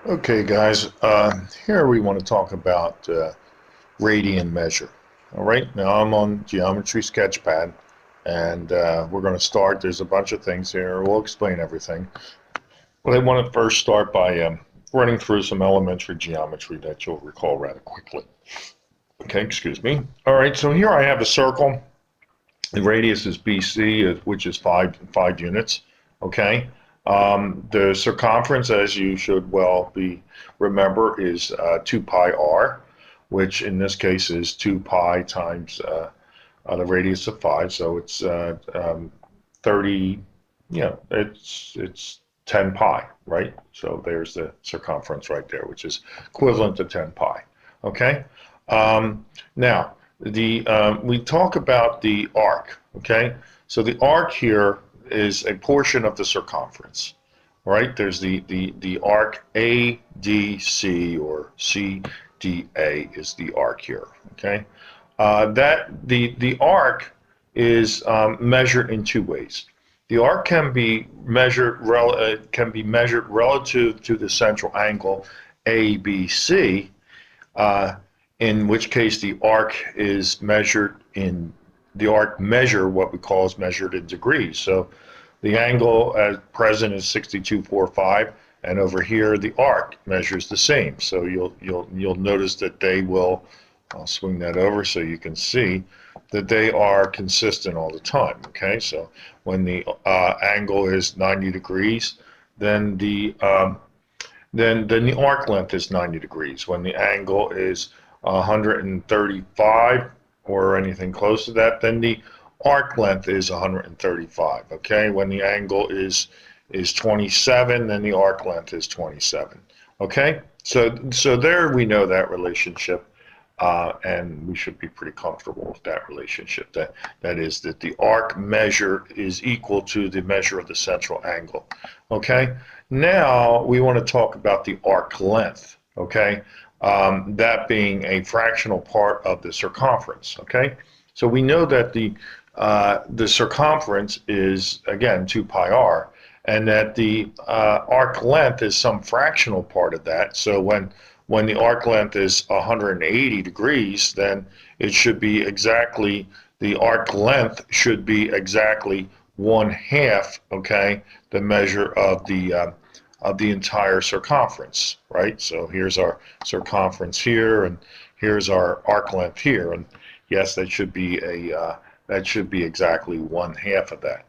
Okay, guys, here we want to talk about radian measure. All right, now I'm on Geometry Sketchpad, and we're going to start. There's a bunch of things here. We'll explain everything. But I want to first start by running through some elementary geometry that you'll recall rather quickly. Okay, excuse me. All right, so here I have a circle. The radius is BC, which is five units. Okay. The circumference, as you should well be remember, is 2 pi r, which in this case is 2 pi times the radius of 5. So it's 30. It's 10 pi, right? So there's the circumference right there, which is equivalent to 10 pi. Okay. Now, we talk about the arc. Okay, so the arc here is a portion of the circumference, right? There's the arc ADC, or CDA is the arc here. Okay, the arc is measured in two ways. The arc can be measured relative to the central angle ABC, in which case the arc is measured in what we call is measured in degrees. So the angle at present is 62.45, and over here the arc measures the same. So you'll notice that they will. I'll swing that over so you can see that they are consistent all the time. Okay, so when the angle is 90 degrees, then the arc length is 90 degrees. When the angle is 135 or anything close to that, then the arc length is 135. Okay, when the angle is 27, then the arc length is 27. Okay, so there we know that relationship, and we should be pretty comfortable with that relationship. That is that the arc measure is equal to the measure of the central angle. Okay, now we want to talk about the arc length. Okay. That being a fractional part of the circumference. Okay, so we know that the circumference is again 2 pi r, and that the arc length is some fractional part of that. So when the arc length is 180 degrees, then it should be exactly, the arc length should be exactly 1/2. Okay, the measure of the entire circumference, right? So here's our circumference here, and here's our arc length here, and yes, that should be exactly 1/2 of that.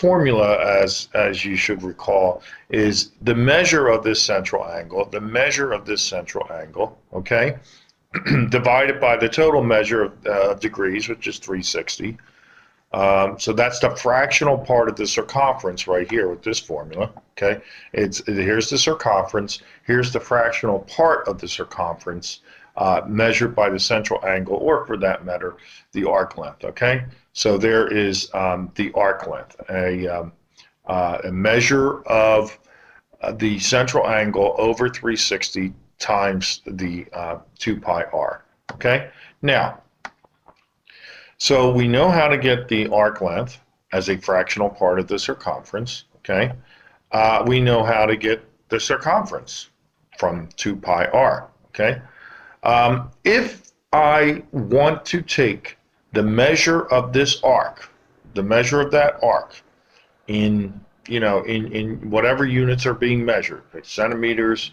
Formula, as you should recall, is the measure of this central angle, okay, divided by the total measure of degrees, which is 360. So that's the fractional part of the circumference right here with this formula. Okay, here's the circumference, here's the fractional part of the circumference measured by the central angle, or for that matter, the arc length. Okay, so there is the arc length, a measure of the central angle over 360 times the 2 pi r. Okay, now, so we know how to get the arc length as a fractional part of the circumference. Okay, we know how to get the circumference from 2 pi r. Okay, if I want to take the measure of this arc, the measure of that arc in whatever units are being measured, like centimeters,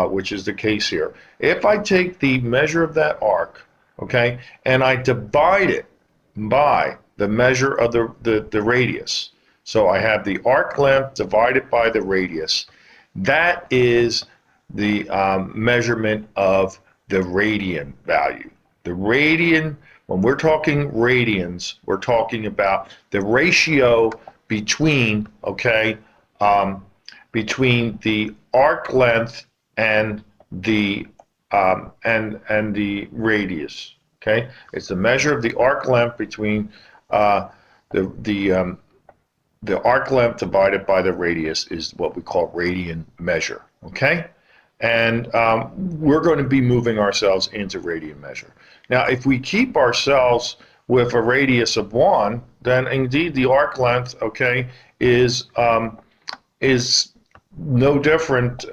which is the case here. If I take the measure of that arc, okay, and I divide it by the measure of the radius. So I have the arc length divided by the radius. That is the measurement of the radian value. The radian, when we're talking radians, we're talking about the ratio between, okay, between the arc length and the radius. Okay, it's the measure of the arc length between the arc length divided by the radius is what we call radian measure. Okay, and we're going to be moving ourselves into radian measure. Now, if we keep ourselves with a radius of 1, then indeed the arc length, okay, is no different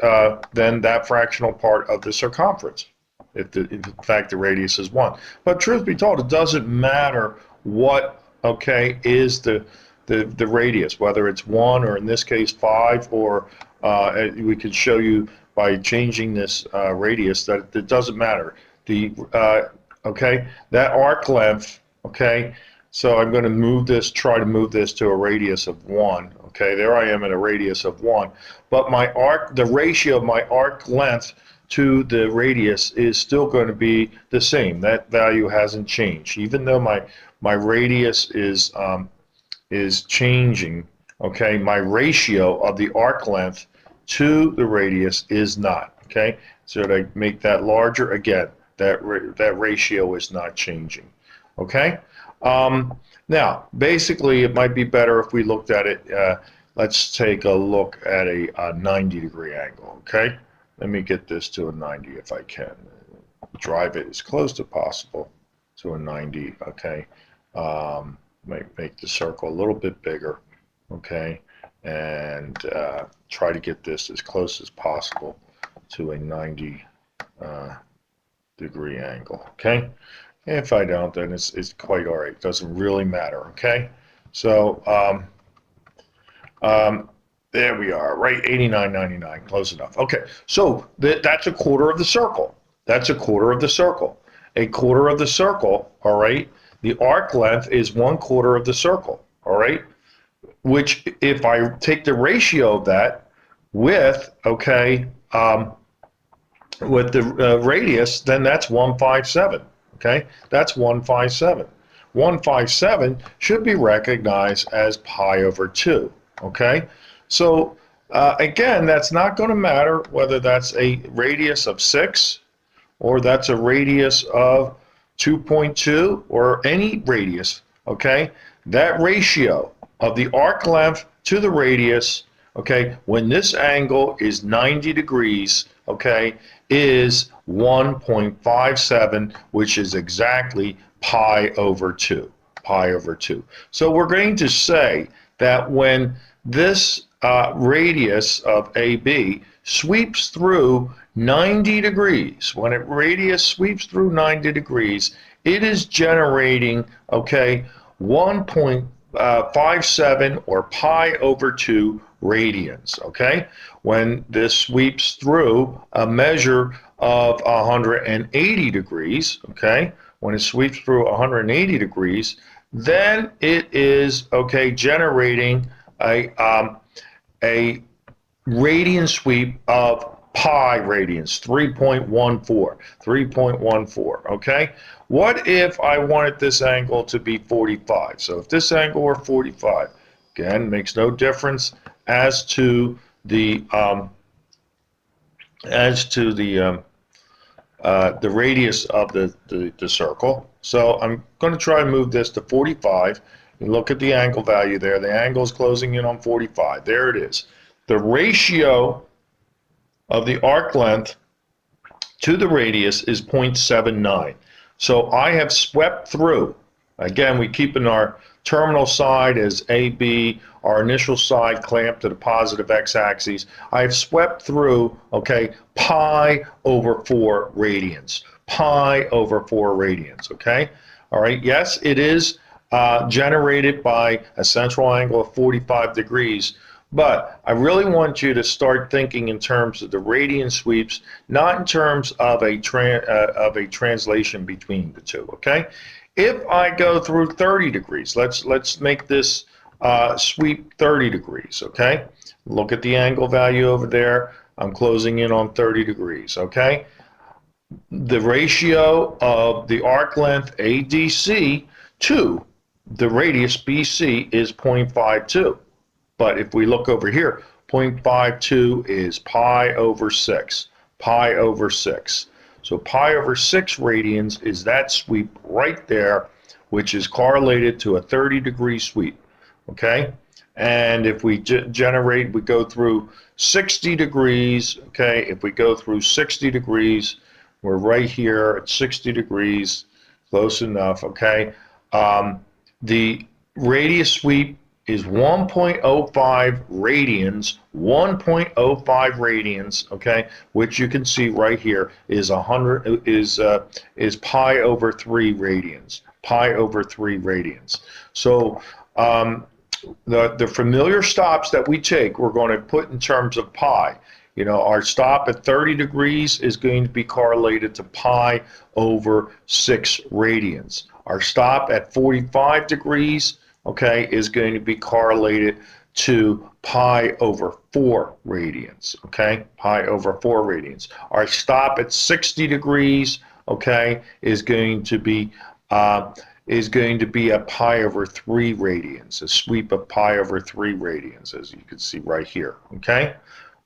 than that fractional part of the circumference, if in fact the radius is 1. But truth be told, it doesn't matter what, okay, is the radius, whether it's 1 or in this case 5, or we could show you by changing this radius that it doesn't matter. The okay, that arc length, okay, so I'm going to move this, try to move this to a radius of 1. Okay, there I am at a radius of 1. But my arc, the ratio of my arc length to the radius is still going to be the same. That value hasn't changed, even though my radius is changing. Okay, my ratio of the arc length to the radius is not. Okay, so to make that larger, again, that ratio is not changing. Okay. Now, basically, it might be better if we looked at it. Let's take a look at a 90-degree angle. Okay. Let me get this to a 90 if I can. Drive it as close as possible to a 90. Okay. Make the circle a little bit bigger. Okay. And try to get this as close as possible to a 90 degree angle. Okay. If I don't, then it's quite all right. It doesn't really matter. Okay. So there we are, right? 89.99, close enough. Okay, so that's a quarter of the circle. That's a quarter of the circle. A quarter of the circle, all right? The arc length is 1/4 of the circle, all right? Which, if I take the ratio of that with, okay, with the radius, then that's 157, okay? That's 157. 157 should be recognized as pi over 2, okay? So again, that's not going to matter whether that's a radius of 6 or that's a radius of 2.2 or any radius, okay? That ratio of the arc length to the radius, okay, when this angle is 90 degrees, okay, is 1.57, which is exactly pi over 2. Pi over 2. So we're going to say that when this radius of AB sweeps through 90 degrees, when a radius sweeps through 90 degrees, it is generating, okay, 1.57 or pi over 2 radians, okay? When this sweeps through a measure of 180 degrees, okay? When it sweeps through 180 degrees, then it is, okay, generating a radian sweep of pi radians, 3.14, okay? What if I wanted this angle to be 45? So if this angle were 45, again, makes no difference as to the radius of the circle. So I'm going to try and move this to 45. You look at the angle value there. The angle is closing in on 45. There it is. The ratio of the arc length to the radius is 0.79. So I have swept through. Again, we keep in our terminal side as AB, our initial side clamped to the positive x-axis. I've swept through, okay, pi over 4 radians. Pi over 4 radians, okay? All right, yes, it is generated by a central angle of 45 degrees, but I really want you to start thinking in terms of the radian sweeps, not in terms of a translation between the two, okay? If I go through 30 degrees, let's make this sweep 30 degrees, okay? Look at the angle value over there. I'm closing in on 30 degrees, okay? The ratio of the arc length ADC to the radius BC is 0.52. But if we look over here, 0.52 is pi over 6. Pi over 6. So pi over 6 radians is that sweep right there, which is correlated to a 30-degree sweep. Okay? And if we generate, we go through 60 degrees. Okay? If we go through 60 degrees, we're right here at 60 degrees. Close enough. Okay? The radius sweep is 1.05 radians, 1.05 radians, okay, which you can see right here is 100 is pi over 3 radians, pi over 3 radians. So the familiar stops that we take, we're going to put in terms of pi. You know, our stop at 30 degrees is going to be correlated to pi over 6 radians. Our stop at 45 degrees, okay, is going to be correlated to pi over 4 radians, okay, pi over 4 radians. Our stop at 60 degrees, okay, is going to be a pi over 3 radians, a sweep of pi over 3 radians, as you can see right here, okay.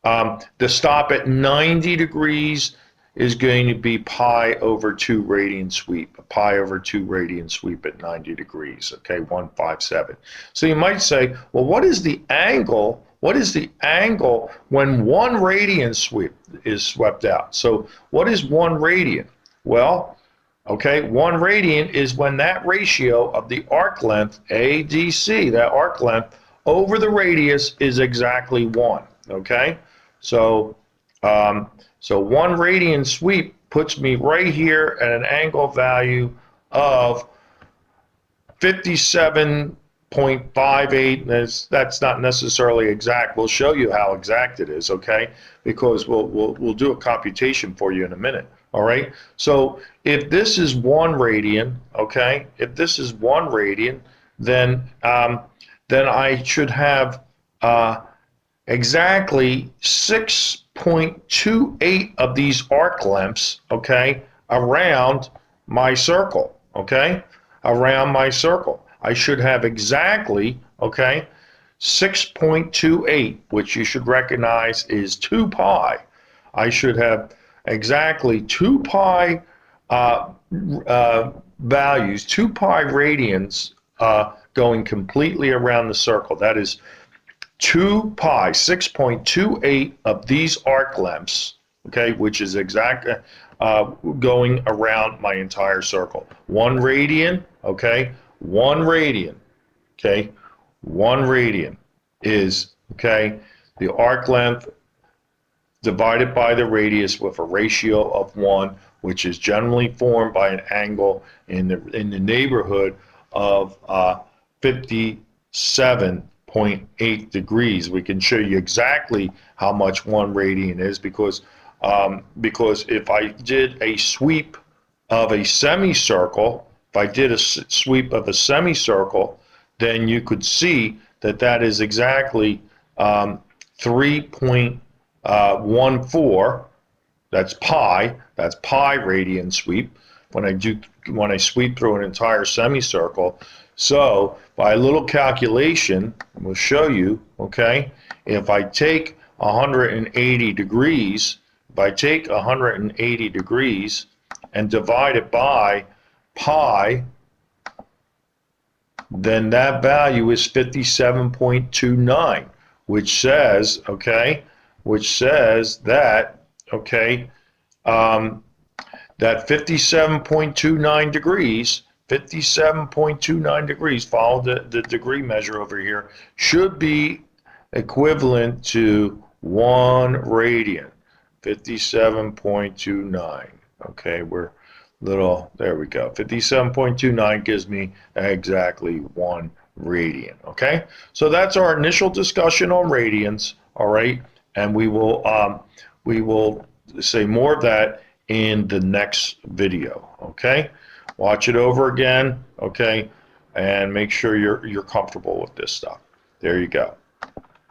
The stop at 90 degrees is going to be pi over 2 radian sweep, a pi over 2 radian sweep at 90 degrees, okay, 157. So you might say, well, what is the angle? What is the angle when 1 radian sweep is swept out? So what is 1 radian? Well, okay, 1 radian is when that ratio of the arc length, ADC, that arc length, over the radius is exactly 1, okay? So, so 1 radian sweep puts me right here at an angle value of 57.58. That's not necessarily exact. We'll show you how exact it is, okay? Because we'll do a computation for you in a minute. All right. So if this is 1 radian, okay, if this is 1 radian, then I should have exactly 6.28 of these arc lengths, okay, around my circle, okay, around my circle. I should have exactly, okay, 6.28, which you should recognize is 2 pi. I should have exactly 2 pi values, 2 pi radians going completely around the circle. That is 2 pi, 6.28 of these arc lengths, okay, which is exact going around my entire circle. 1 radian, okay, 1 radian, okay, 1 radian is, okay, the arc length divided by the radius with a ratio of 1, which is generally formed by an angle in the neighborhood of 57.8 degrees. We can show you exactly how much 1 radian is because if I did a sweep of a semicircle, then you could see that that is exactly 3.14. That's pi radian sweep when I sweep through an entire semicircle. So by a little calculation, we'll show you, okay, if I take 180 degrees, and divide it by pi, then that value is 57.29, which says, okay, that, okay, that 57.29 degrees, follow the degree measure over here, should be equivalent to 1 radian, 57.29. Okay, there we go. 57.29 gives me exactly 1 radian. Okay, so that's our initial discussion on radians. All right, and we will say more of that in the next video. Okay, watch it over again. Okay, and make sure you're comfortable with this stuff. There you go.